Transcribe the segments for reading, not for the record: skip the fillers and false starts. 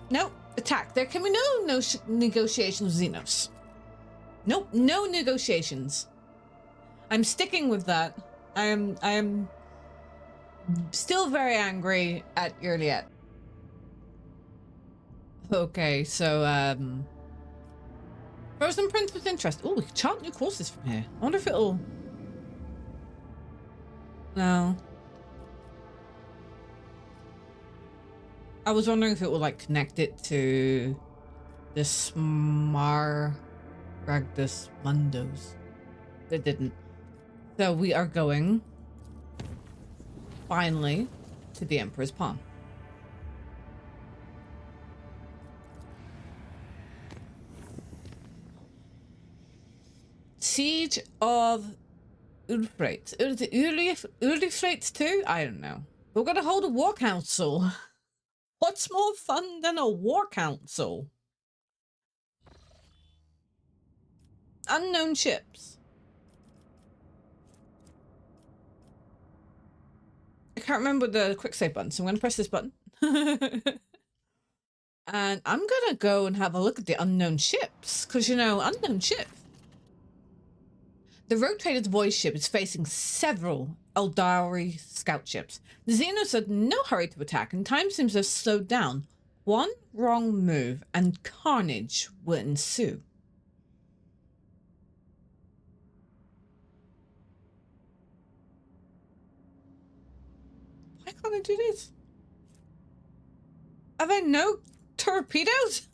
Nope. Attack. There can be no negotiations with Xenos. Nope. No negotiations. I'm sticking with that. I am still very angry at Eurfrates. Okay, so Frozen Prince was interesting. Oh, we can chart new courses from here. I wonder if it'll... No. I was wondering if it would like connect it to the Smaragdus Mundos. It didn't. So we are going finally to the Emperor's Palm. Siege of Eurfrates. Is it Eurfrates too? I don't know. We're gonna hold a war council. What's more fun than a war council? Unknown ships. I can't remember the quick save button, so I'm gonna press this button. And I'm gonna go and have a look at the unknown ships, because you know, unknown ships. The Rogue Trader's voice ship is facing several Eldari scout ships. The Xenos are in no hurry to attack, and time seems to have slowed down. One wrong move, and carnage will ensue. Why can't I do this? Have I no torpedoes?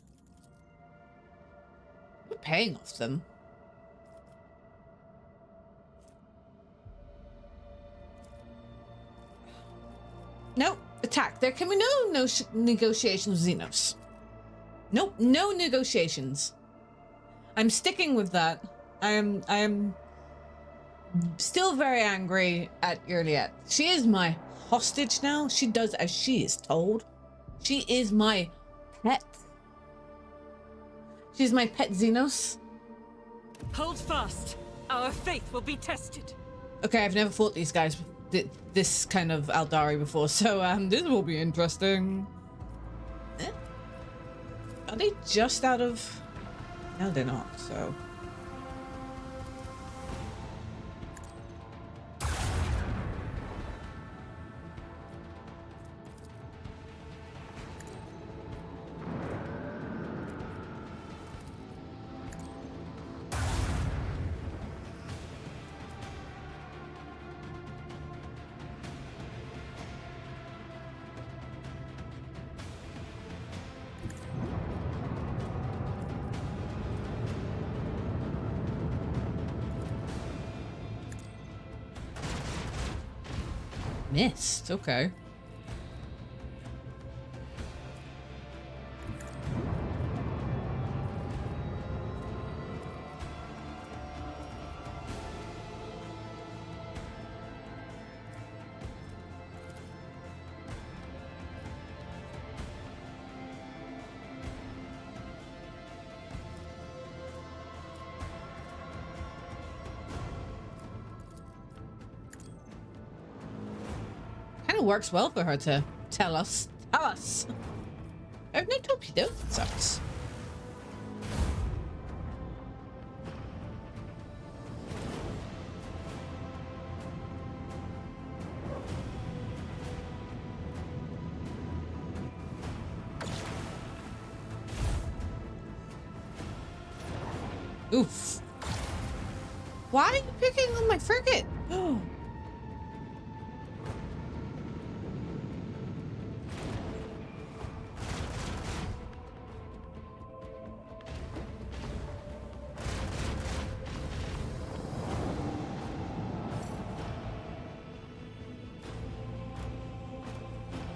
We're paying off them. Nope. Attack. There can be no negotiations with Xenos. Nope. No negotiations. I'm sticking with that. I am still very angry at Eurfrates. She is my hostage now. She does as she is told. She is my pet. She's my pet Xenos. Hold fast. Our faith will be tested. Okay, I've never fought these guys. This kind of Eldari before, so this will be interesting. Are they just out of... No, they're not, so... Missed, okay. Works well for her to tell us. I have no torpedo. That sucks. Oof. Why are you picking on my frigate? Oh.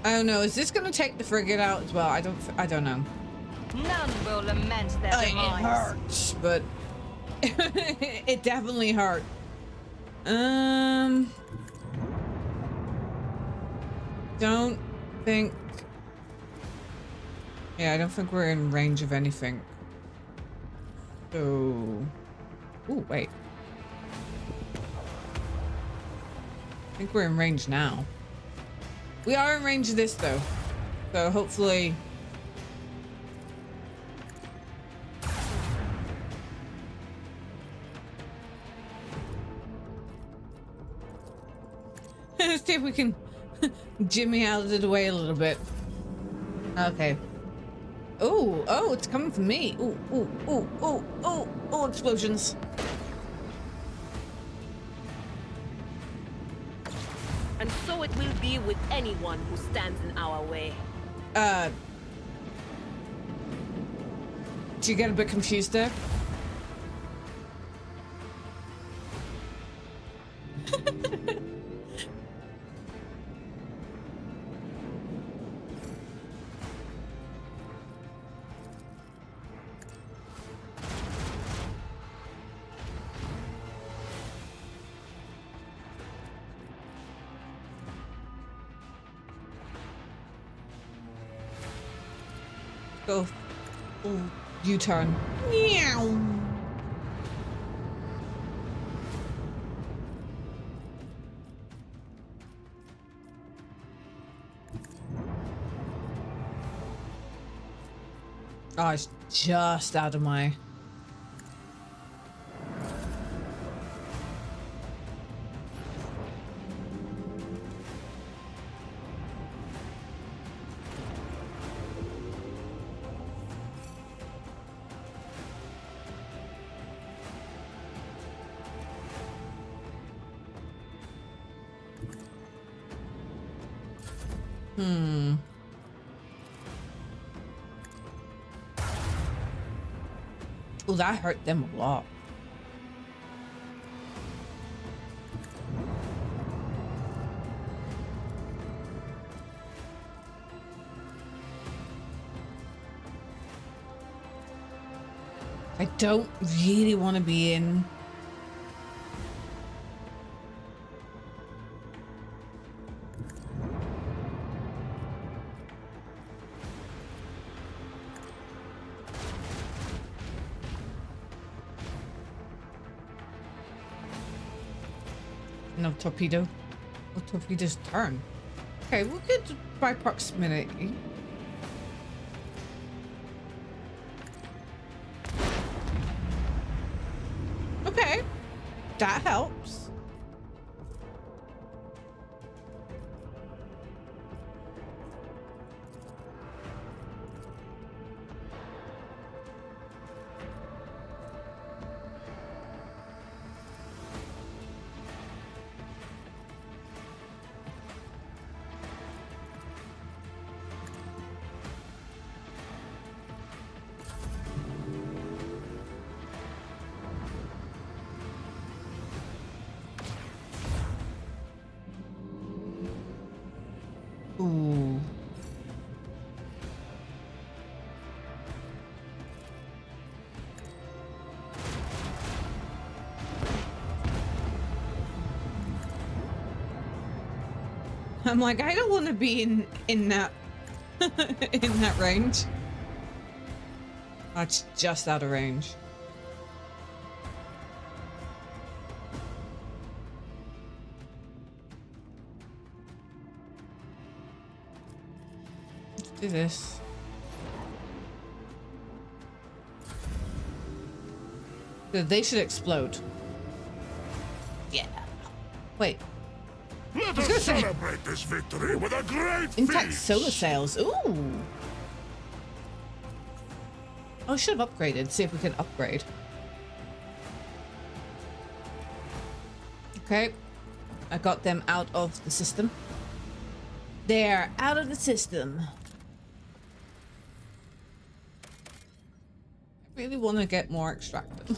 I don't know. Is this going to take the frigate out as well? I don't know. None will lament their demise. It hurts, but it definitely hurt. Don't think. Yeah, I don't think we're in range of anything. So, ooh, wait. I think we're in range now. We are in range of this though, so hopefully see if we can jimmy out of the way a little bit. Okay. Oh, it's coming from me. Oh, explosions. And so it will be with anyone who stands in our way. Do you get a bit confused there? Go. Oh, U-turn. Meow. Oh, it's just out of my... Oh, that hurt them a lot. I don't really want to be in. No torpedo. Oh, torpedoes turn. Okay, we're good by proximity. Okay, that helps. Ooh. I'm like, I don't want to be in that in that range. That's just out of range. Let's do this. They should explode. Yeah. Wait. Let us celebrate this victory with a great Intact feast. solar sails. Ooh. Oh, I should have upgraded. See if we can upgrade. Okay. I got them out of the system. They're out of the system. I really want to get more extracted.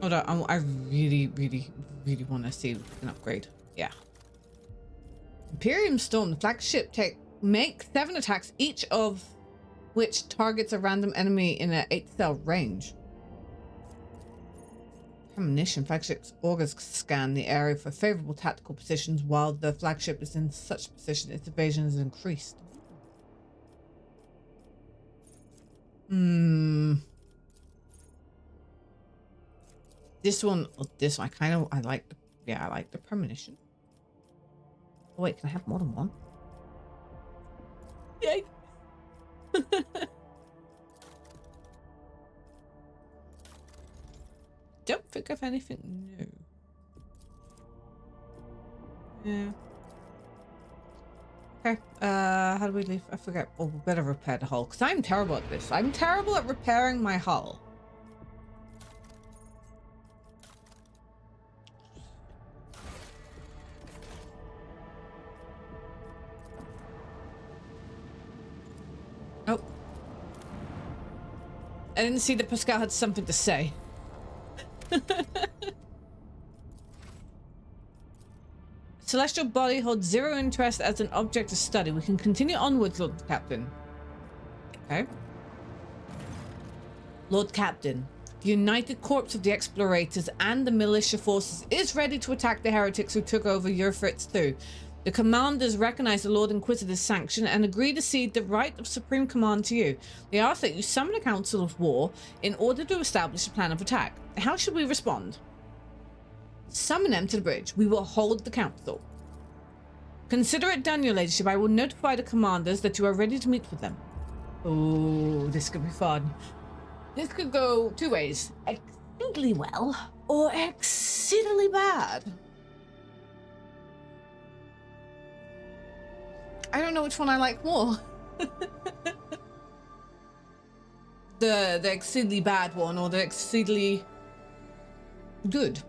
Hold on, I really want to see if we can upgrade. Yeah. Imperium Storm, the flagship make 7 attacks, each of which targets a random enemy in an 8-cell range. Premonition, flagship's augers scan the area for favorable tactical positions while the flagship is in such position its evasion is increased. This one, I like the premonition. Oh wait, can I have more than one? Yay! think of anything new. Yeah. Okay, how do we leave? I forget. Oh, we better repair the hull, because I'm terrible at this. I'm terrible at repairing my hull. Oh. I didn't see that Pascal had something to say. Celestial body holds 0 interest as an object of study. We can continue onwards, Lord Captain. Okay. Lord Captain, the united corps of the explorators and the militia forces is ready to attack the heretics who took over Eurfrates II. The commanders recognize the Lord Inquisitor's sanction and agree to cede the right of supreme command to you. They ask that you summon a council of war in order to establish a plan of attack. How should we respond? Summon them to the bridge. We will hold the council. Consider it done, your ladyship. I will notify the commanders that you are ready to meet with them. Oh, this could be fun. This could go two ways. Exceedingly well or exceedingly bad. I don't know which one I like more. the exceedingly bad one or the exceedingly good.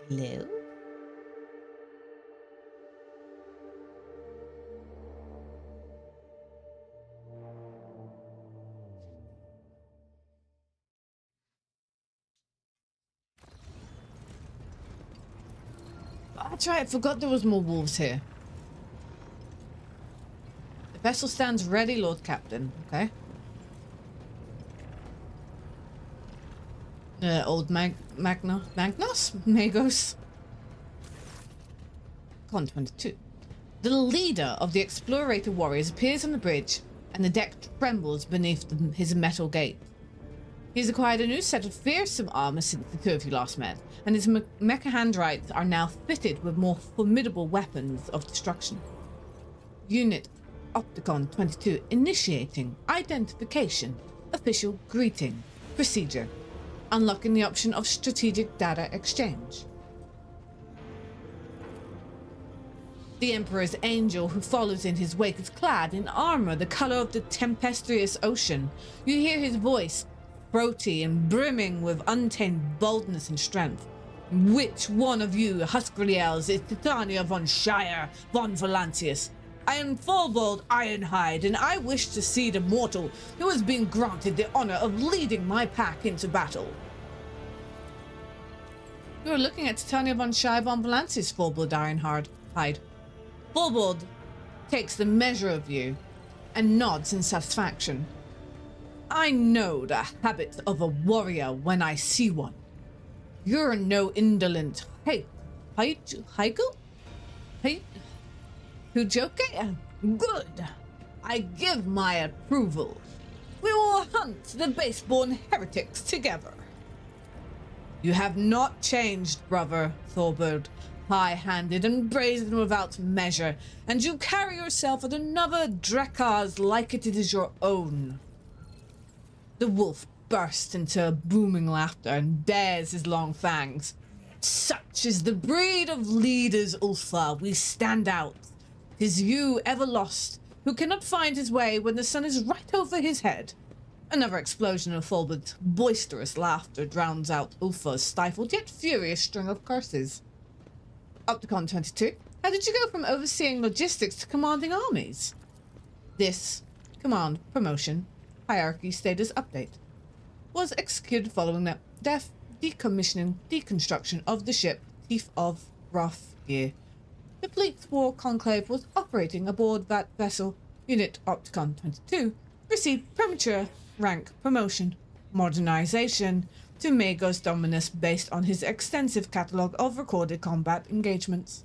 Hello? That's right, I forgot there was more wolves here. The vessel stands ready, Lord Captain. Okay. Old Magos? Con 22. The leader of the explorator warriors appears on the bridge, and the deck trembles beneath his metal gate. He's acquired a new set of fearsome armor since the two of you last met, and his mechahandrites are now fitted with more formidable weapons of destruction. Unit Opticon 22 initiating identification. Official greeting. Procedure. Unlocking the option of strategic data exchange. The Emperor's angel who follows in his wake is clad in armor the color of the tempestuous ocean. You hear his voice, throaty and brimming with untamed boldness and strength. Which one of you Huskarliels is Titania von Shire von Volantius? I am Thorvald Ironhide, and I wish to see the mortal who has been granted the honor of leading my pack into battle. You are looking at Titania von Shire von Volantius, Thorvald Ironhide. Thorvald takes the measure of you and nods in satisfaction. I know the habit of a warrior when I see one. You're no indolent Heikel? Hujoke? Good. I give my approval. We will hunt the baseborn heretics together. You have not changed, brother Thorvald, high-handed and brazen without measure, and you carry yourself with another Drekars like it is your own. The wolf bursts into booming laughter and bares his long fangs. Such is the breed of leaders, Ulfa. We stand out. 'Tis you, ever lost, who cannot find his way when the sun is right over his head. Another explosion of Thorvald's boisterous laughter drowns out Ulfa's stifled yet furious string of curses. Opticon 22, how did you go from overseeing logistics to commanding armies? This command promotion hierarchy status update was executed following the deconstruction of the ship Thief of Wrathgear. The Fleet's War Conclave was operating aboard that vessel. Unit Opticon 22 received premature rank promotion, modernization to Magos Dominus based on his extensive catalogue of recorded combat engagements.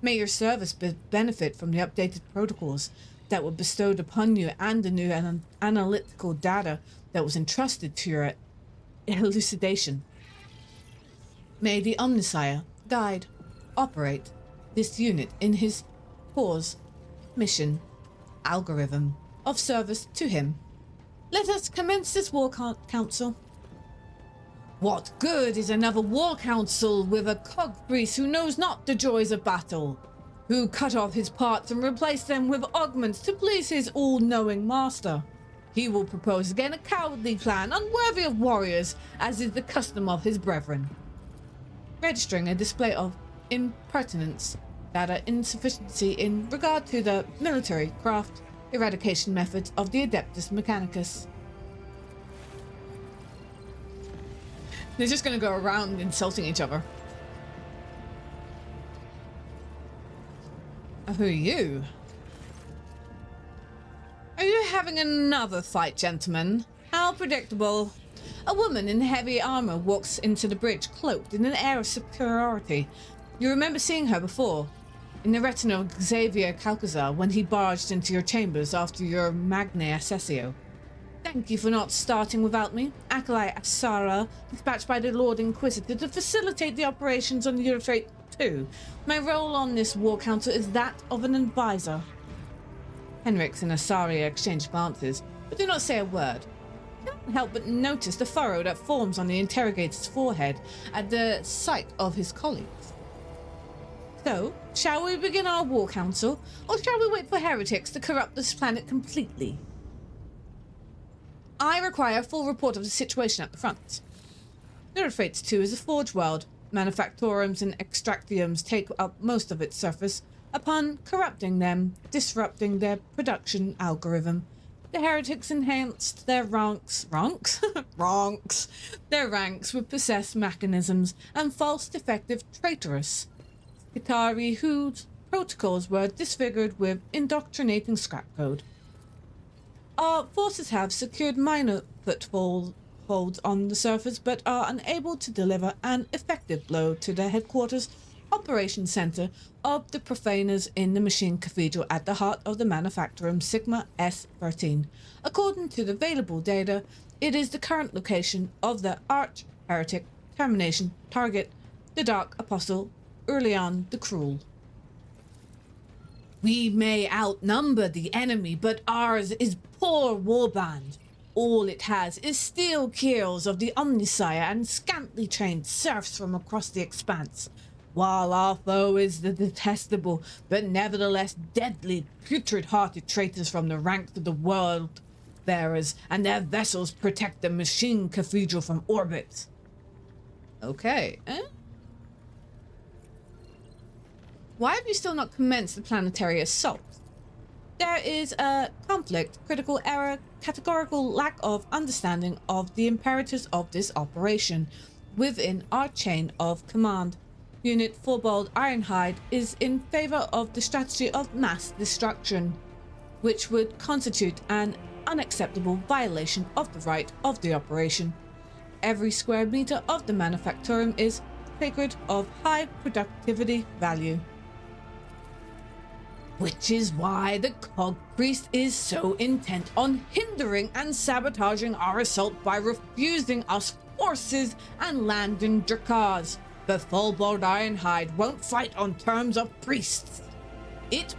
May your service benefit from the updated protocols that were bestowed upon you and the new analytical data that was entrusted to your elucidation. May the Omnissiah guide, operate, this unit in his cause, mission, algorithm of service to him. Let us commence this war council. What good is another war council with a cog priest who knows not the joys of battle, who cut off his parts and replaced them with augments to please his all-knowing master? He will propose again a cowardly plan unworthy of warriors, as is the custom of his brethren. Registering a display of impertinence, data insufficiency in regard to the military craft eradication methods of the Adeptus Mechanicus. They're just going to go around insulting each other. Who are you? Are you having another fight, gentlemen? How predictable. A woman in heavy armor walks into the bridge, cloaked in an air of superiority. You remember seeing her before, in the retina of Xavier Calcazar when he barged into your chambers after your Magna Accessio. Thank you for not starting without me. Acolyte Asara, dispatched by the Lord Inquisitor to facilitate the operations on Eurfrates 2. My role on this war council is that of an advisor. Henrix and Asaria exchange glances, but do not say a word. I cannot help but notice the furrow that forms on the interrogator's forehead at the sight of his colleagues. So, shall we begin our war council, or shall we wait for heretics to corrupt this planet completely? I require a full report of the situation at the front. Eurfrates 2 is a forge world. Manufactorums and extractiums take up most of its surface. Upon corrupting them, disrupting their production algorithm, the heretics enhanced their ranks with possessed mechanisms and false defective traitorous Qatari whose protocols were disfigured with indoctrinating scrap code. Our forces have secured minor footholds on the surface, but are unable to deliver an effective blow to the headquarters operation center of the profaners in the machine cathedral at the heart of the manufactorum Sigma S13. According to the available data, it is the current location of the arch-heretic termination target, the Dark Apostle Urleon the Cruel. We may outnumber the enemy, but ours is poor warband. All it has is steel keels of the Omnisire and scantily trained serfs from across the expanse, while our foe is the detestable, but nevertheless deadly, putrid-hearted traitors from the ranks of the world bearers, and their vessels protect the machine cathedral from orbit. Okay, Why have you still not commenced the planetary assault? There is a conflict, critical error, categorical lack of understanding of the imperatives of this operation within our chain of command. Unit Forbald Ironhide is in favor of the strategy of mass destruction, which would constitute an unacceptable violation of the right of the operation. Every square meter of the manufactorum is sacred of high productivity value. Which is why the Cog Priest is so intent on hindering and sabotaging our assault by refusing us horses and land in Drakars. The Forbald Ironhide won't fight on terms of priests. If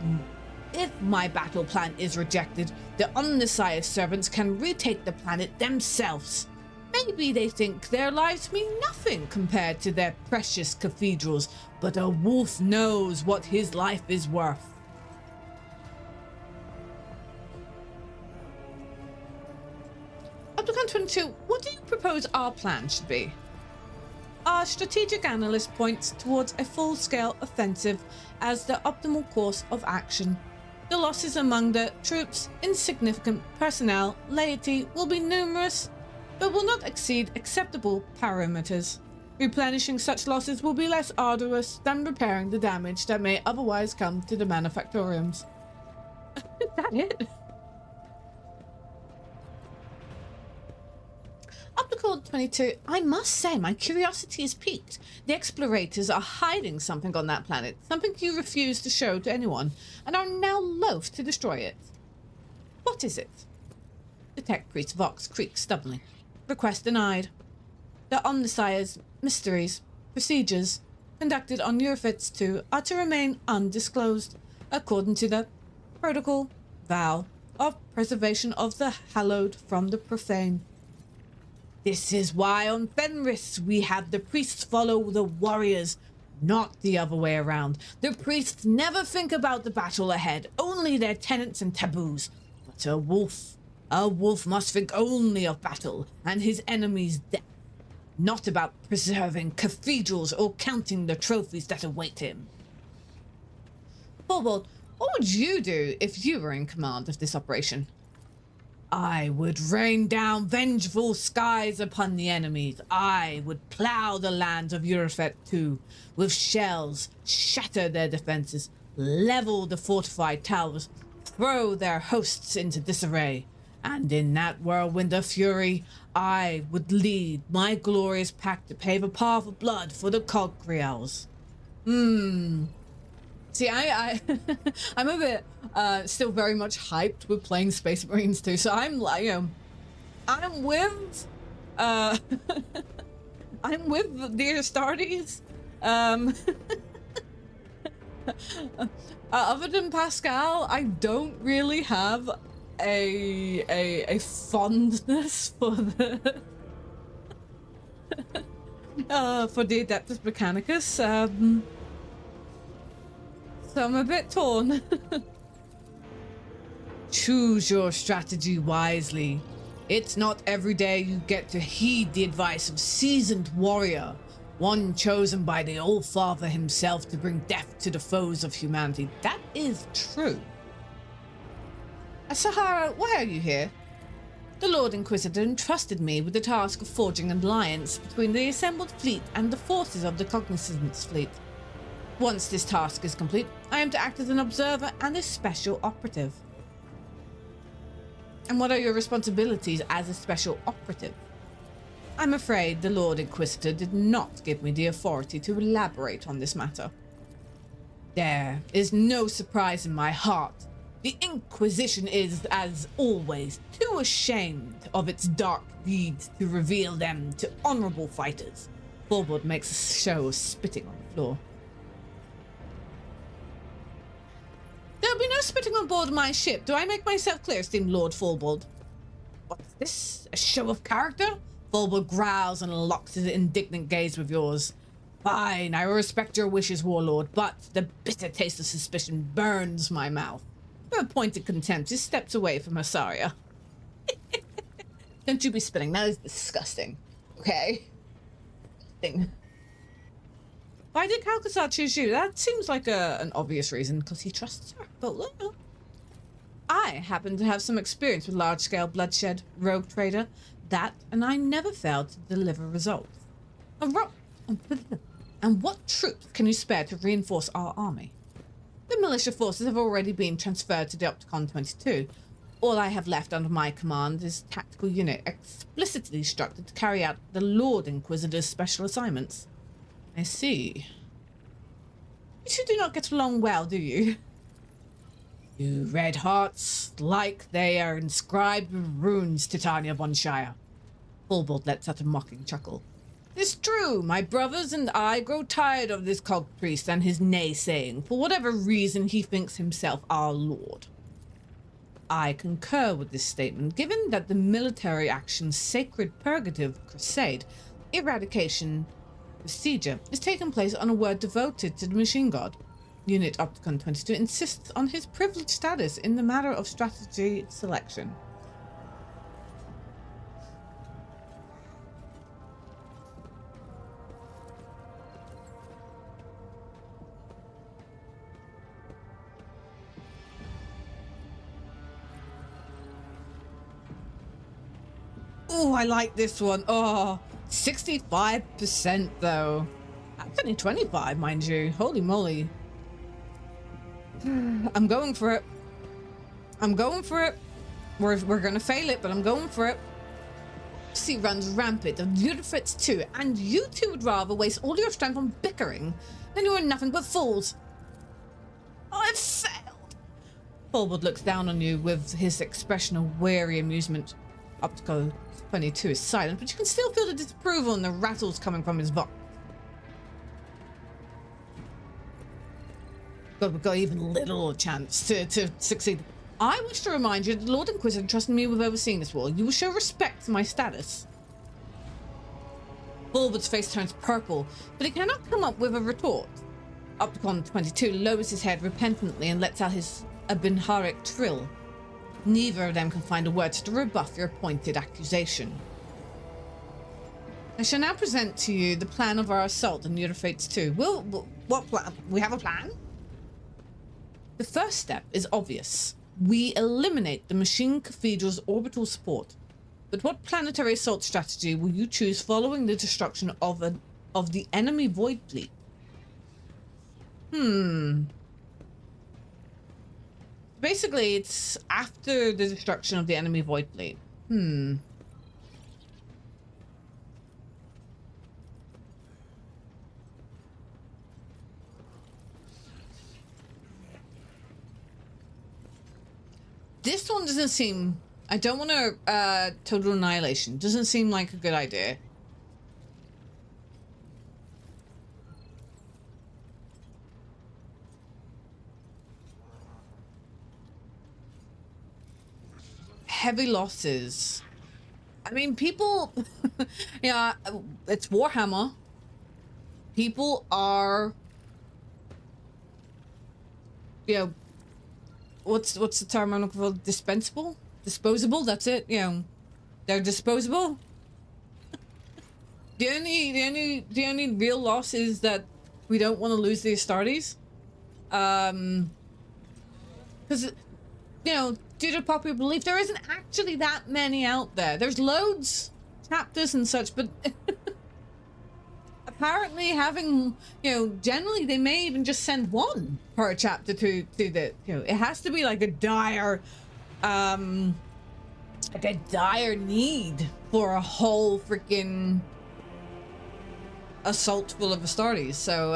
my battle plan is rejected, the Omniscience servants can retake the planet themselves. Maybe they think their lives mean nothing compared to their precious cathedrals, but a wolf knows what his life is worth. Applicant 22, what do you propose our plan should be? Our strategic analyst points towards a full-scale offensive as the optimal course of action. The losses among the troops, insignificant personnel, laity will be numerous, but will not exceed acceptable parameters. Replenishing such losses will be less arduous than repairing the damage that may otherwise come to the manufactoriums. Is that it? Optical 22, I must say my curiosity is piqued. The explorators are hiding something on that planet, something you refuse to show to anyone, and are now loath to destroy it. What is it? The tech priest Vox creaks stubbornly. Request denied. The Omnicire's mysteries, procedures, conducted on Eurfrates 2 are to remain undisclosed, according to the protocol vow of preservation of the hallowed from the profane. This is why on Fenris we have the priests follow the warriors, not the other way around. The priests never think about the battle ahead, only their tenets and taboos. But a wolf must think only of battle and his enemy's death, not about preserving cathedrals or counting the trophies that await him. Forward, what would you do if you were in command of this operation? I would rain down vengeful skies upon the enemies. I would plough the lands of Eurfrates too, with shells, shatter their defenses, level the fortified towers, throw their hosts into disarray. And in that whirlwind of fury, I would lead my glorious pack to pave a path of blood for the Cogriels. See, I'm a bit still very much hyped with playing Space Marines too. So I'm like, I'm with I'm with the Astartes. Other than Pascal, I don't really have a fondness for the for the Adeptus Mechanicus. So I'm a bit torn. Choose your strategy wisely. It's not every day you get to heed the advice of seasoned warrior, one chosen by the Old Father himself to bring death to the foes of humanity. That is true. Sahara, why are you here? The Lord Inquisitor entrusted me with the task of forging an alliance between the assembled fleet and the forces of the Cognizance fleet. Once this task is complete, I am to act as an observer and a special operative. And what are your responsibilities as a special operative? I'm afraid the Lord Inquisitor did not give me the authority to elaborate on this matter. There is no surprise in my heart. The Inquisition is, as always, too ashamed of its dark deeds to reveal them to honorable fighters. Fulbord makes a show of spitting on the floor. There'll be no spitting on board my ship. Do I make myself clear, esteemed Lord Fulbord? What's this? A show of character? Fulbord growls and locks his indignant gaze with yours. Fine, I will respect your wishes, Warlord, but the bitter taste of suspicion burns my mouth. With a pointed contempt, he steps away from Asaria. Don't you be spitting. That is disgusting. Okay? Disgusting. Why did Calcasar choose you? That seems like an obvious reason, because he trusts her. But well, I happen to have some experience with large-scale bloodshed, rogue trader. That, and I never failed to deliver results. And what troops can you spare to reinforce our army? The militia forces have already been transferred to the Opticon 22. All I have left under my command is a tactical unit explicitly instructed to carry out the Lord Inquisitor's special assignments. I see. You two do not get along well, do you? You red hearts, like they are inscribed with runes, Titania von Shire. Fulbord lets out a mocking chuckle. It's true, my brothers and I grow tired of this cog priest and his naysaying. For whatever reason, he thinks himself our lord. I concur with this statement, given that the military action's sacred purgative crusade, eradication procedure, is taking place on a word devoted to the machine god. Unit Opticon 22 insists on his privileged status in the matter of strategy selection. Oh, I like this one. Oh, 65% though. That's only 25, mind you. Holy moly. I'm going for it. I'm going for it. We're gonna fail it, but I'm going for it. Sea runs rampant of Eurfrates 2, and you two would rather waste all your strength on bickering than you are nothing but fools. I've failed. Fulbord looks down on you with his expression of weary amusement. Optico 22 is silent, but you can still feel the disapproval and the rattles coming from his voice. God, we've got even little chance to succeed. I wish to remind you that the Lord Inquisitor trusted me with overseeing this war. You will show respect to my status. Bulbard's face turns purple, but he cannot come up with a retort. Opticon 22 lowers his head repentantly and lets out his Abinharic trill. Neither of them can find a word to rebuff your pointed accusation. I shall now present to you the plan of our assault on Eurfrates 2. What plan? We have a plan? The first step is obvious. We eliminate the Machine Cathedral's orbital support. But what planetary assault strategy will you choose following the destruction of the enemy void fleet? Basically, it's after the destruction of the enemy void fleet. This one doesn't seem... I don't want to total annihilation. Doesn't seem like a good idea. Heavy losses. I mean, people... yeah, it's Warhammer. People are... You know... What's the term I'm looking for? Dispensable? Disposable, that's it. You know, they're disposable. The only real loss is that we don't want to lose the Astartes. Because, you know, due to popular belief, there isn't actually that many out there. There's loads, chapters and such, but apparently having, you know, generally they may even just send one per chapter to the, you know, it has to be like a dire need for a whole freaking assault full of Astartes. So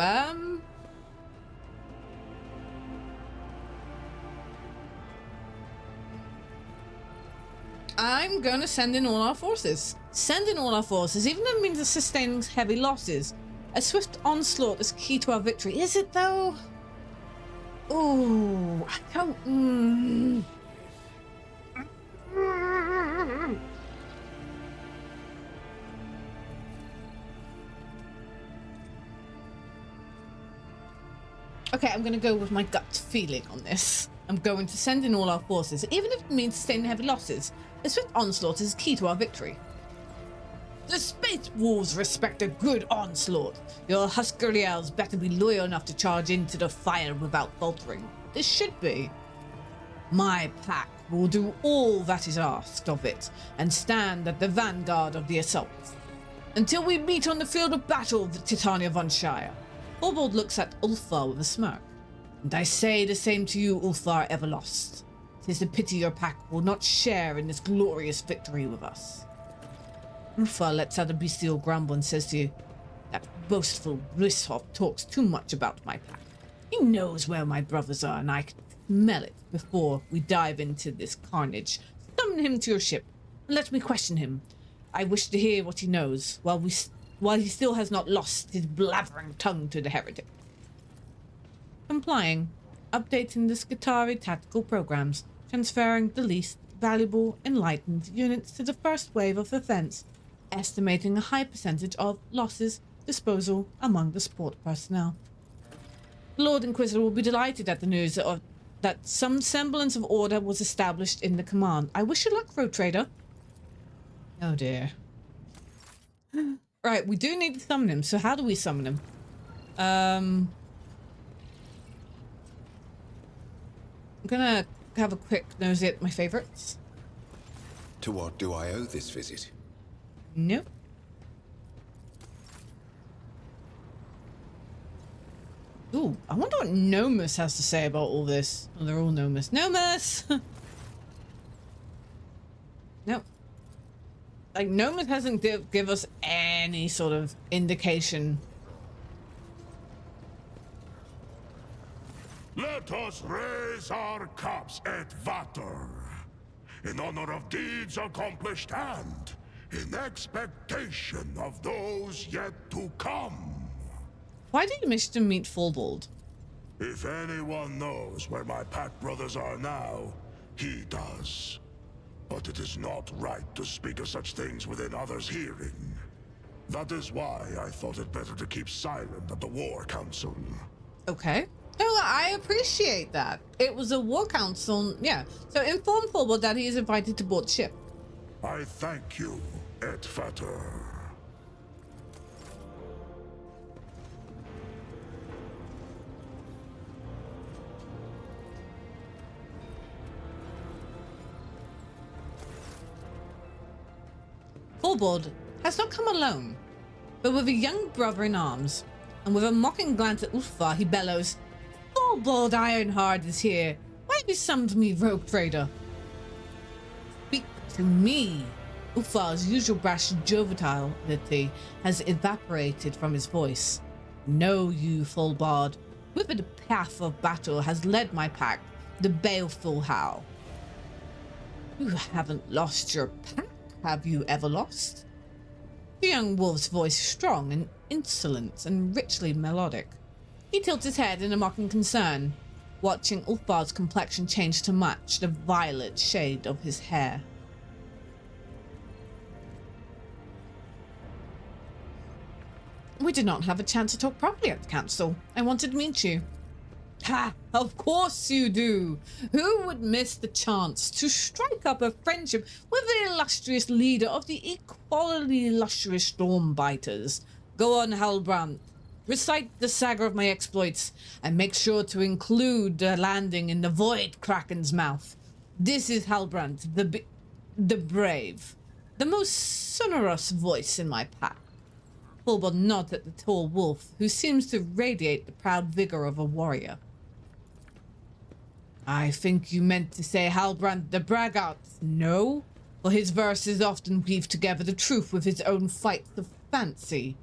I'm gonna send in all our forces. Send in all our forces, even if it means sustaining heavy losses. A swift onslaught is key to our victory. Is it though? Ooh, I don't. Okay, I'm gonna go with my gut feeling on this. I'm going to send in all our forces, even if it means sustaining heavy losses. A swift onslaught is key to our victory. The Space Wolves respect a good onslaught. Your Huskeriels better be loyal enough to charge into the fire without faltering. This should be. My pack will do all that is asked of it, and stand at the vanguard of the assault. Until we meet on the field of battle, the Titania von Shire. Orbold looks at Ulfar with a smirk. And I say the same to you, Ulfar Everlost. 'Tis a pity your pack will not share in this glorious victory with us. Ulfar lets out a bestial grumble and says to you, that boastful Blisshoff talks too much about my pack. He knows where my brothers are, and I can smell it before we dive into this carnage. Summon him to your ship, and let me question him. I wish to hear what he knows, while he still has not lost his blabbering tongue to the heretic. Complying. Updating the Skitarii tactical programs, transferring the least valuable enlightened units to the first wave of offense, estimating a high percentage of losses disposal among the support personnel. The Lord Inquisitor will be delighted at the news that some semblance of order was established in the command. I wish you luck, Road Trader. Oh dear. Right, we do need to summon him, so how do we summon him? I'm gonna have a quick nosy at my favorites. To what do I owe this visit? Nope. Ooh, I wonder what Nomus has to say about all this. Oh, they're all Nomus. Nomus! Nope. Like, Nomus hasn't give us any sort of indication. Let us raise our cups et vater, in honor of deeds accomplished and in expectation of those yet to come. Why did you wish to meet Fulbold? If anyone knows where my pack brothers are now, he does. But it is not right to speak of such things within others' hearing. That is why I thought it better to keep silent at the War Council. Okay. Oh, I appreciate that. It was a war council, yeah. So inform Fulbord that he is invited to board ship. I thank you, Edvater. Fulbord has not come alone, but with a young brother in arms, and with a mocking glance at Ulfar, he bellows, Fulbord Ironheart is here. Why have you summoned me, rogue trader? Speak to me. Ulfar's usual brash joviality has evaporated from his voice. Know you, Fulbord, whither the path of battle has led my pack, the baleful Howl. You haven't lost your pack, have you ever lost? The young wolf's voice strong and insolent and richly melodic. He tilts his head in a mocking concern, watching Ulfbard's complexion change to match the violet shade of his hair. We did not have a chance to talk properly at the council. I wanted to meet you. Ha! Of course you do! Who would miss the chance to strike up a friendship with the illustrious leader of the equally illustrious Stormbiters? Go on, Halbrand. Recite the saga of my exploits, and make sure to include the landing in the Void Kraken's mouth. This is Halbrand, the brave, the most sonorous voice in my pack. Fulbord nods at the tall wolf, who seems to radiate the proud vigor of a warrior. I think you meant to say Halbrand the braggart. No, for his verses often weave together the truth with his own flights of fancy.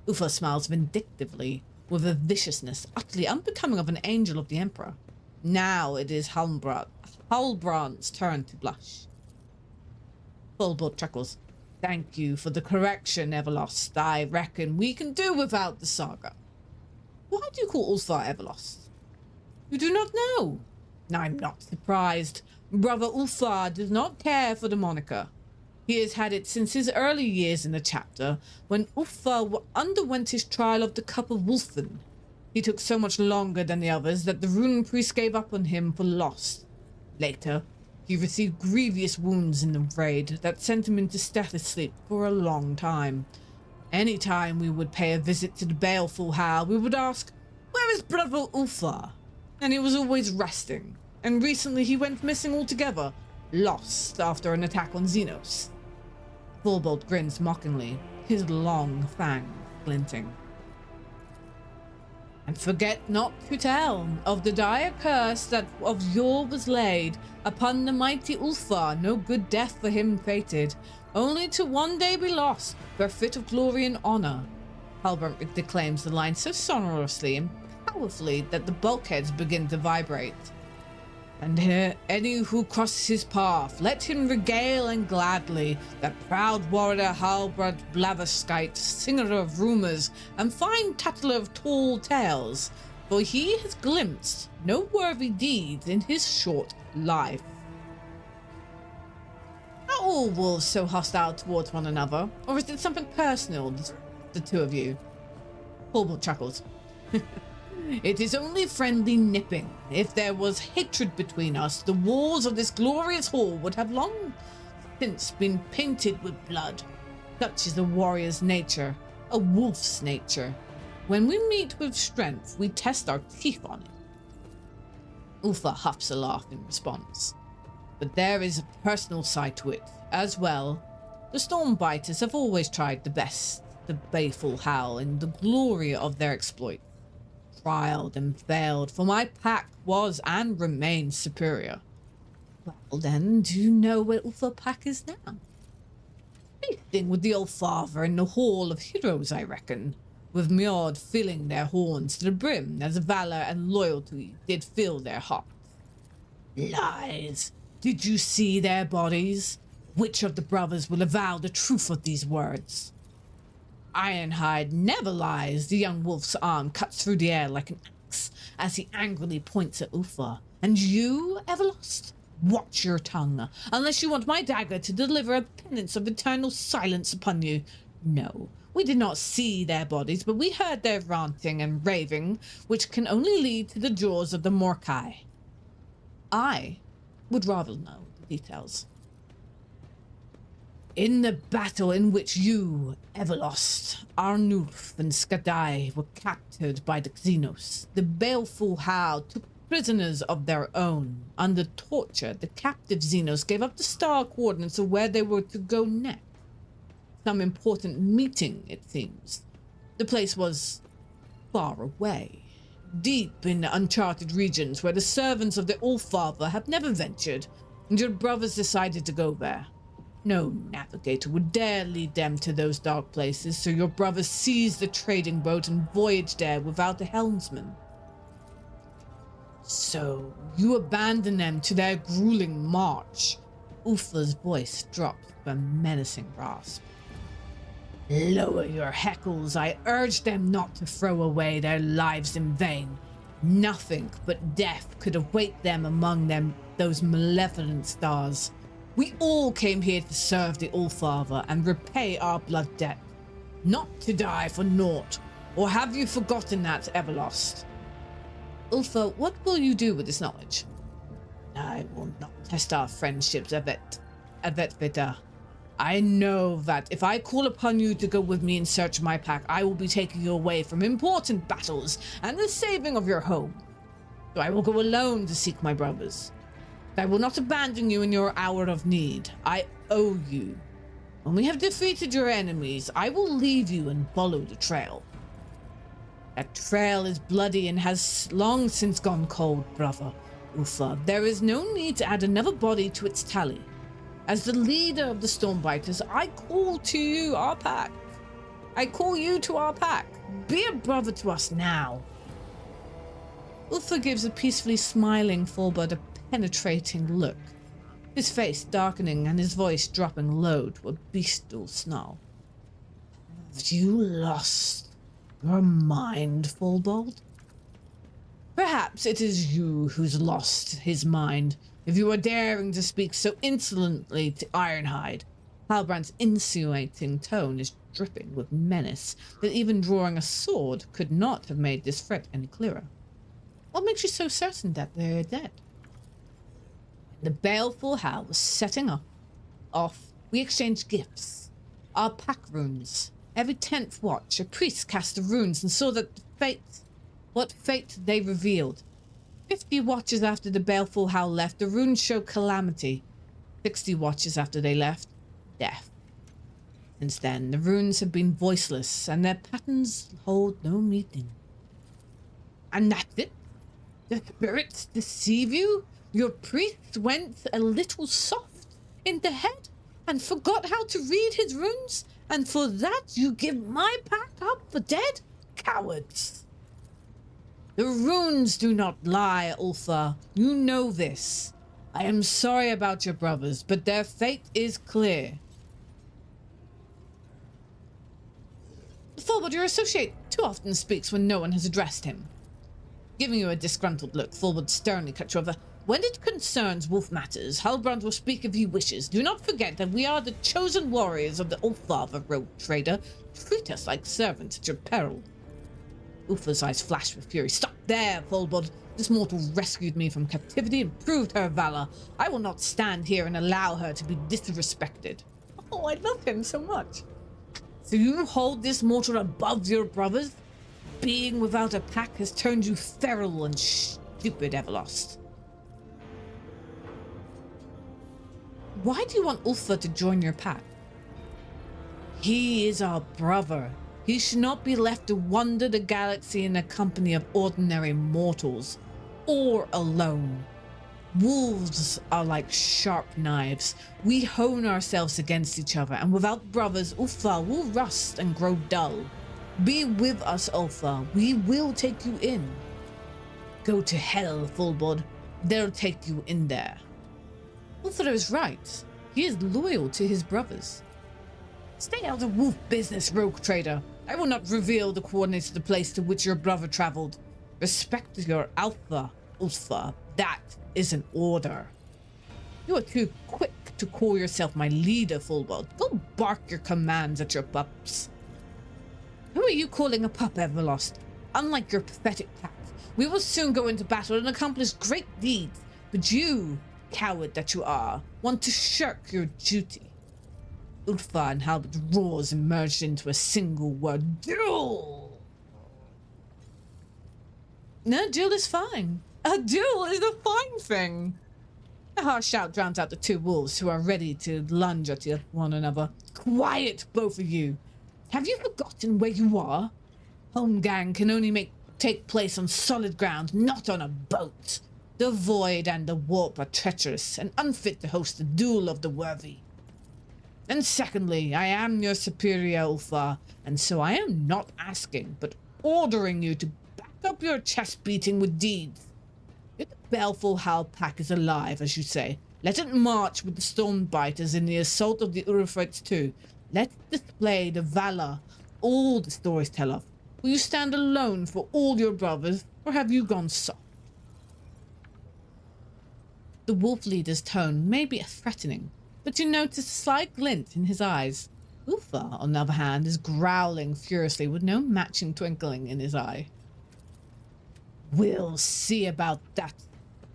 Ufa smiles vindictively, with a viciousness utterly unbecoming of an angel of the Emperor. Now it is Halbrand's turn to blush. Fulbord chuckles. Thank you for the correction, Everlost. I reckon we can do without the saga. Why do you call Ulfar Everlost? You do not know. I'm not surprised. Brother Ulfar does not care for the moniker. He has had it since his early years in the chapter, when Ulfar underwent his trial of the Cup of Wulfen. He took so much longer than the others that the rune priest gave up on him for lost. Later, he received grievous wounds in the raid that sent him into status sleep for a long time. Any time we would pay a visit to the baleful Howl, we would ask, "Where is brother Ulfar?" And he was always resting. And recently he went missing altogether, lost after an attack on Xenos. Fulbord grins mockingly, his long fangs glinting. And forget not to tell of the dire curse that of yore was laid upon the mighty Ulfar. No good death for him fated, only to one day be lost, bereft of glory and honor. Halbrand declaims the line so sonorously and powerfully that the bulkheads begin to vibrate. And here, any who cross his path, let him regale and gladly that proud warrior Halbrand Blatherskite, singer of rumors and fine tattler of tall tales, for he has glimpsed no worthy deeds in his short life. Are all wolves so hostile towards one another, or is it something personal, the two of you? Fulbord chuckles. It is only friendly nipping. If there was hatred between us, the walls of this glorious hall would have long since been painted with blood. Such is a warrior's nature, a wolf's nature. When we meet with strength, we test our teeth on it. Ulfa huffs a laugh in response. But there is a personal side to it, as well. The Stormbiters have always tried the best, the baleful Howl, in the glory of their exploit. Trialed and failed, for my pack was and remains superior. Well then, do you know where Ulfa pack is now? Feasting with the old father in the Hall of Heroes, I reckon, with Mjord filling their horns to the brim as valor and loyalty did fill their hearts. Lies! Did you see their bodies? Which of the brothers will avow the truth of these words? Ironhide never lies. The young wolf's arm cuts through the air like an axe as he angrily points at Ulfa. And you, Everlost? Watch your tongue, unless you want my dagger to deliver a penance of eternal silence upon you. No, we did not see their bodies, but we heard their ranting and raving, which can only lead to the jaws of the Morkai. I would rather know the details. In the battle in which you, Everlost, Arnulf, and Skadai were captured by the Xenos, the baleful Howl took prisoners of their own. Under torture, the captive Xenos gave up the star coordinates of where they were to go next. Some important meeting, it seems. The place was far away, deep in the uncharted regions where the servants of the Allfather have never ventured, and your brothers decided to go there. No navigator would dare lead them to those dark places, so your brothers seized the trading boat and voyaged there without a helmsman. So, you abandoned them to their grueling march. Ulfa's voice dropped to a menacing rasp. Lower your heckles. I urge them not to throw away their lives in vain. Nothing but death could await them among those malevolent stars. We all came here to serve the Allfather and repay our blood debt, not to die for naught. Or have you forgotten that, Everlost? Ulfa, what will you do with this knowledge? I will not test our friendships, Avetvita. I know that if I call upon you to go with me in search of my pack, I will be taking you away from important battles and the saving of your home. So I will go alone to seek my brothers. I will not abandon you in your hour of need. I owe you. When we have defeated your enemies, I will leave you and follow the trail. That trail is bloody and has long since gone cold, brother Ulfa. There is no need to add another body to its tally. As the leader of the Stormbiters, I call to you, our pack. I call you to our pack. Be a brother to us now. Ulfa gives a peacefully smiling Fulbert a penetrating look, his face darkening and his voice dropping low to a bestial snarl. Have you lost your mind, Fulbold? Perhaps it is you who's lost his mind, if you are daring to speak so insolently to Ironhide. Halbrand's insinuating tone is dripping with menace that even drawing a sword could not have made this threat any clearer. What makes you so certain that they're dead? The baleful Howl was setting off. We exchanged gifts. Our pack runes. Every 10th watch, a priest cast the runes and saw what fate they revealed. 50 watches after the baleful Howl left, the runes show calamity. 60 watches after they left, death. Since then, the runes have been voiceless, and their patterns hold no meaning. And that's it? The spirits deceive you? Your priest went a little soft in the head and forgot how to read his runes, and for that you give my pack up for dead? Cowards! The runes do not lie, Ulfa. You know this. I am sorry about your brothers, but their fate is clear. Fulbert, your associate too often speaks when no one has addressed him. Giving you a disgruntled look, Fulbert sternly cut you over. When it concerns wolf matters, Halbrand will speak if he wishes. Do not forget that we are the chosen warriors of the Allfather, rogue trader. Treat us like servants at your peril. Ulfa's eyes flashed with fury. Stop there, Fulbert. This mortal rescued me from captivity and proved her valor. I will not stand here and allow her to be disrespected. Oh, I love him so much. So you hold this mortal above your brothers? Being without a pack has turned you feral and stupid, Everlost. Why do you want Ulfa to join your pack? He is our brother. He should not be left to wander the galaxy in the company of ordinary mortals, or alone. Wolves are like sharp knives. We hone ourselves against each other, and without brothers, Ulfa will rust and grow dull. Be with us, Ulfa. We will take you in. Go to hell, Fulbod. They'll take you in there. Ulfa is right. He is loyal to his brothers. Stay out of wolf business, rogue trader. I will not reveal the coordinates of the place to which your brother traveled. Respect your alpha, Ulfa. That is an order. You are too quick to call yourself my leader, Fullbold. Go bark your commands at your pups. Who are you calling a pup, Everlost? Unlike your pathetic pack, we will soon go into battle and accomplish great deeds. But you, coward that you are, want to shirk your duty. Ulfa and Halbert roars and merged into a single word. Duel! No, duel is fine. A duel is a fine thing. A harsh shout drowns out the two wolves who are ready to lunge at one another. Quiet, both of you. Have you forgotten where you are? Holmgang can only take place on solid ground, not on a boat. The void and the warp are treacherous and unfit to host the duel of the worthy. And secondly, I am your superior, Ulfa, and so I am not asking, but ordering you to back up your chest beating with deeds. If the baleful Howl pack is alive, as you say, let it march with the Stormbiters in the assault of the Eurfrates too. Let it display the valor all the stories tell of. Will you stand alone for all your brothers, or have you gone soft? The wolf leader's tone may be threatening, but you notice a slight glint in his eyes. Ulfa, on the other hand, is growling furiously with no matching twinkling in his eye. We'll see about that.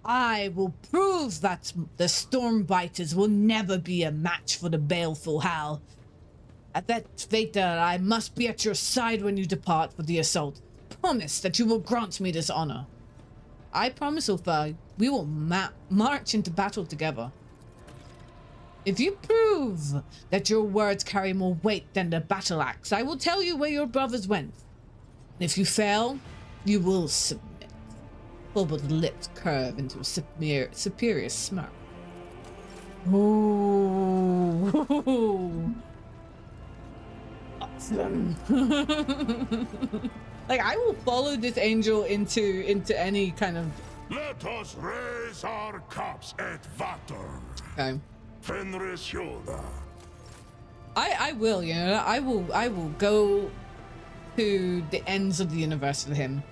I will prove that the Stormbiters will never be a match for the baleful Howl. At that Vader, I must be at your side when you depart for the assault. Promise that you will grant me this honor. I promise, Ulfa, we will march into battle together. If you prove that your words carry more weight than the battle axe, I will tell you where your brothers went. And if you fail, you will submit. Fulbold's lips curve into a superior smirk. Ooh. Awesome. Like, I will follow this angel into any kind of... Let us raise our cups at Vater. Okay. Fenris Hjoda. I will, you know, I will go to the ends of the universe for him.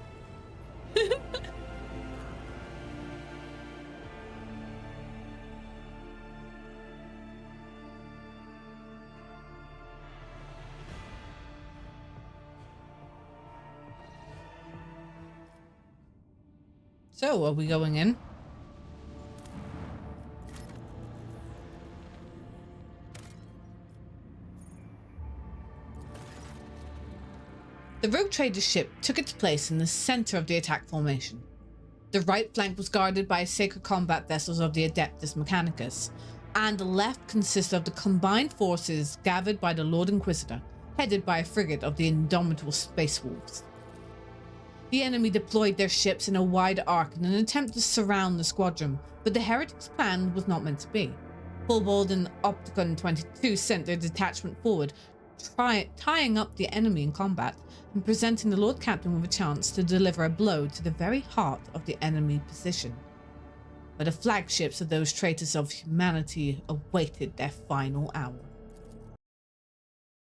So, are we going in? The rogue trader's ship took its place in the center of the attack formation. The right flank was guarded by sacred combat vessels of the Adeptus Mechanicus, and the left consisted of the combined forces gathered by the Lord Inquisitor, headed by a frigate of the indomitable Space Wolves. The enemy deployed their ships in a wide arc in an attempt to surround the squadron, but the heretics' plan was not meant to be. Fulbold and Opticon 22 sent their detachment forward, tying up the enemy in combat and presenting the Lord Captain with a chance to deliver a blow to the very heart of the enemy position. But the flagships of those traitors of humanity awaited their final hour.